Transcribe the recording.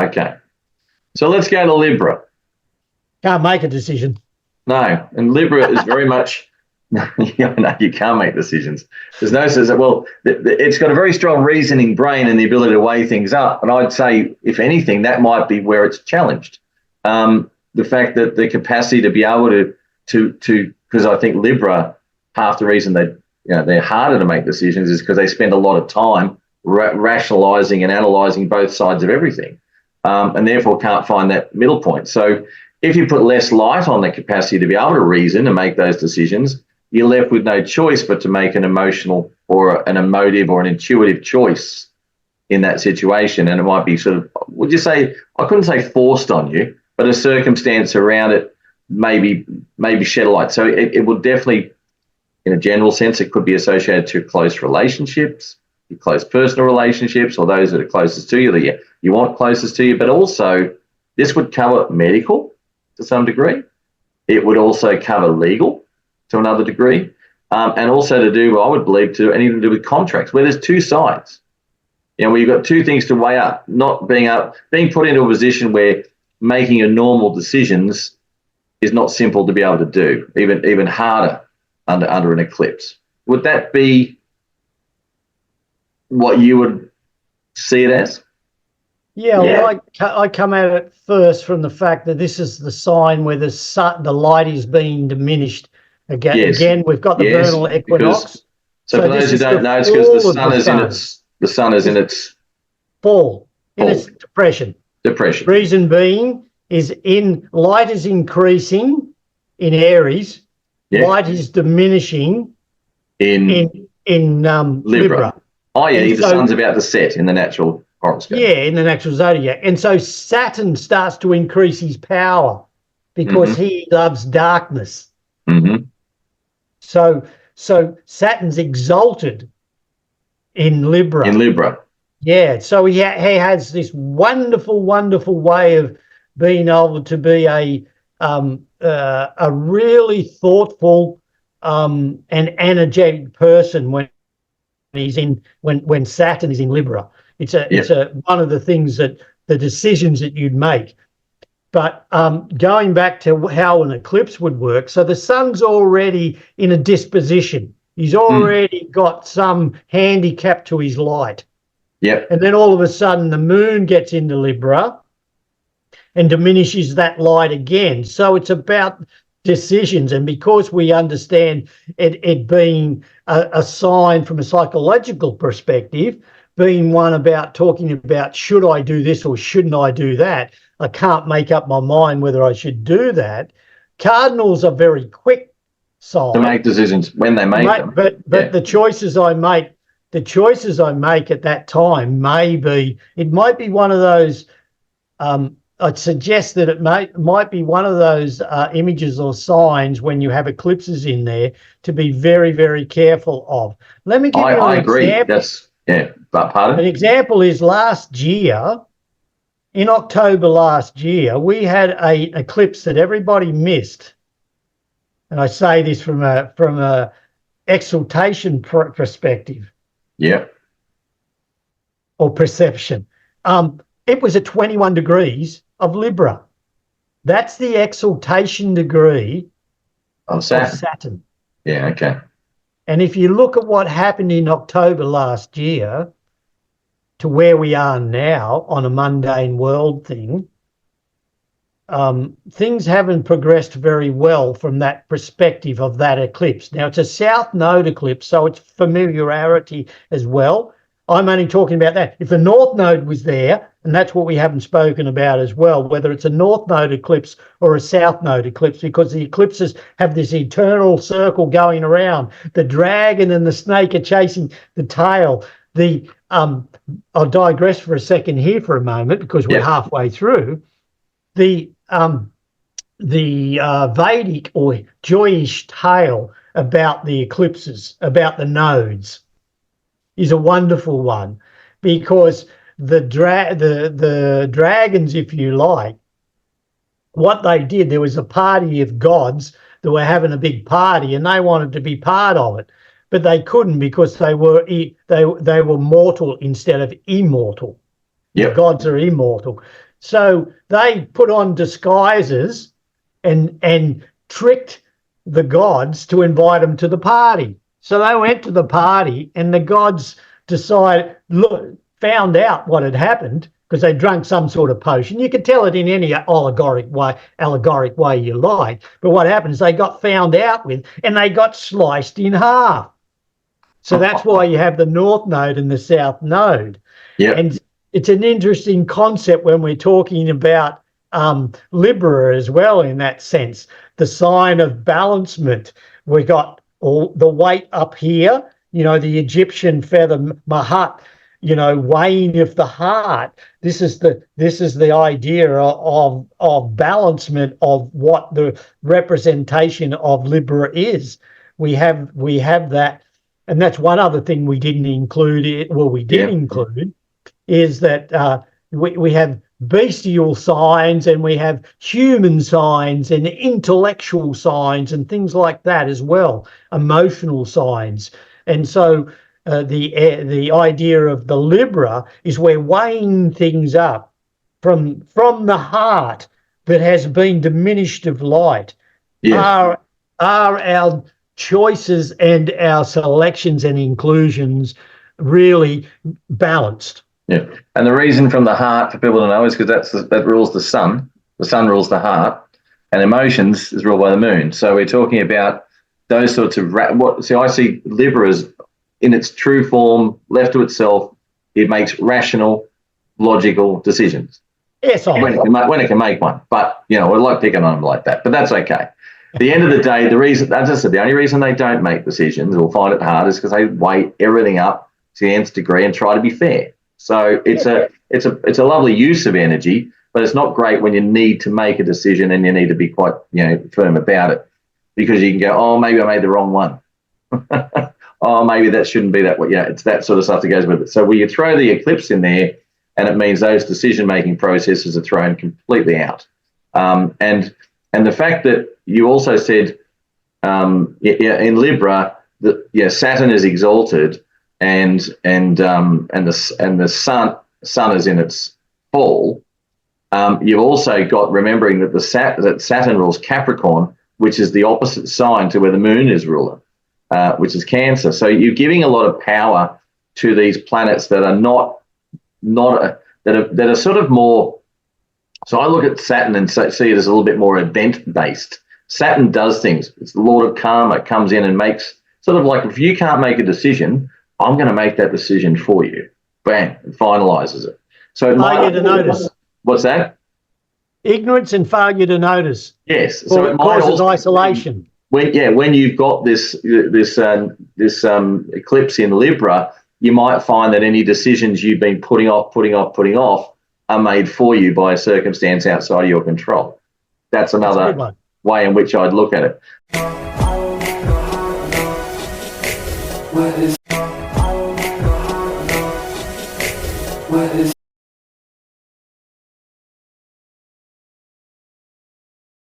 Okay. So let's go to Libra. Can't make a decision. No, and Libra is very much, no, you can't make decisions. There's no, well, it's got a very strong reasoning brain and the ability to weigh things up. And I'd say, if anything, that might be where it's challenged. The fact that the capacity to be able to, because I think Libra, half the reason they're harder to make decisions is because they spend a lot of time rationalizing and analyzing both sides of everything, and therefore can't find that middle point. So if you put less light on the capacity to be able to reason and make those decisions, you're left with no choice but to make an emotional or an emotive or an intuitive choice in that situation. And it might be sort of, would you say, I couldn't say forced on you, but a circumstance around it maybe shed a light. So it would definitely, in a general sense, it could be associated to close relationships, your close personal relationships, or those that are closest to you, that you want closest to you. But also, this would cover medical to some degree. It would also cover legal to another degree, and also to do, I would believe, anything to do with contracts, where there's two sides. Where you've got two things to weigh up, not being put into a position where making a normal decisions is not simple to be able to do, even harder under an eclipse. Would that be what you would see it as? Yeah. Well, I come at it first from the fact that this is the sign where the light is being diminished. Again, we've got the vernal equinox. So for those who don't know, it's because the sun is in its fall, in its depression. Reason being is light is increasing in Aries, light is diminishing in Libra. I.e., the sun's about to set in the natural horoscope. Yeah, in the natural zodiac. And so Saturn starts to increase his power because he loves darkness. Mm-hmm. So Saturn's exalted in Libra. Yeah, so he has this wonderful, wonderful way of being able to be a really thoughtful and energetic person when Saturn is in Libra. It's one of the things that the decisions that you'd make. But going back to how an eclipse would work, so the sun's already in a disposition. He's already got some handicap to his light. Yep. And then all of a sudden the moon gets into Libra and diminishes that light again. So it's about decisions. And because we understand it being a sign from a psychological perspective, being one about talking about should I do this or shouldn't I do that, I can't make up my mind whether I should do that. Cardinals are very quick signs to make decisions when they make them. But the choices I make at that time might be one of those. I'd suggest that it might be one of those images or signs when you have eclipses in there to be very, very careful of. Let me give you an example. But pardon? An example is last year, in October last year, we had an eclipse that everybody missed. And I say this from a exaltation perspective. Yeah. Or perception. It was at 21 degrees of Libra. That's the exaltation degree of Saturn. Yeah, okay. And if you look at what happened in October last year to where we are now on a mundane world thing, things haven't progressed very well from that perspective of that eclipse. Now, it's a south node eclipse, so it's familiarity as well. I'm only talking about that. If a north node was there, and that's what we haven't spoken about as well, whether it's a north node eclipse or a south node eclipse, because the eclipses have this eternal circle going around. The dragon and the snake are chasing the tail. I'll digress for a second here for a moment because we're halfway through. The Vedic or Jewish tale about the eclipses, about the nodes, is a wonderful one, because the dragons, if you like, what they did, there was a party of gods that were having a big party and they wanted to be part of it, but they couldn't because they were mortal instead of immortal. Yep. The gods are immortal. So they put on disguises and tricked the gods to invite them to the party. So they went to the party and the gods found out what had happened because they drank some sort of potion. You could tell it in any allegoric way you like. But what happens, they got found out with and they got sliced in half. So that's why you have the North Node and the South Node. Yeah. And it's an interesting concept when we're talking about Libra as well, in that sense. The sign of balancement. We got all the weight up here, the Egyptian feather Mahat, weighing of the heart. This is the idea of balancement of what the representation of Libra is. We have that, and that's one other thing we didn't include. Include is that we have bestial signs and we have human signs and intellectual signs and things like that as well, emotional signs. And so the idea of the Libra is we're weighing things up from the heart that has been diminished of light. Yes. Are our choices and our selections and inclusions really balanced? Yeah, and the reason from the heart for people to know is because that rules the sun. The sun rules the heart, and emotions is ruled by the moon. So we're talking about those sorts of I see Libra as in its true form, left to itself. It makes rational, logical decisions. Yes, when it can make one. But we like picking on them like that. But that's okay. At the end of the day, the reason, as I said, the only reason they don't make decisions or find it hard is because they weigh everything up to the nth degree and try to be fair. So it's a lovely use of energy, but it's not great when you need to make a decision and you need to be quite firm about it, because you can go, oh, maybe I made the wrong one. Oh, maybe that shouldn't be that way. It's that sort of stuff that goes with it. So when you throw the eclipse in there, and it means those decision-making processes are thrown completely out. And the fact that you also said in Libra that Saturn is exalted. And the sun is in its fall. You've also got remembering that that Saturn rules Capricorn, which is the opposite sign to where the moon is ruler, which is Cancer. So you're giving a lot of power to these planets that are that are sort of more. So I look at Saturn and see it as a little bit more event based. Saturn does things. It's the Lord of Karma. It comes in and makes sort of like, if you can't make a decision, I'm going to make that decision for you. Bang, it finalises it. So failure to notice. What's that? Ignorance and failure to notice. Yes. So it causes isolation. When you've got this eclipse in Libra, you might find that any decisions you've been putting off are made for you by a circumstance outside of your control. That's another way in which I'd look at it.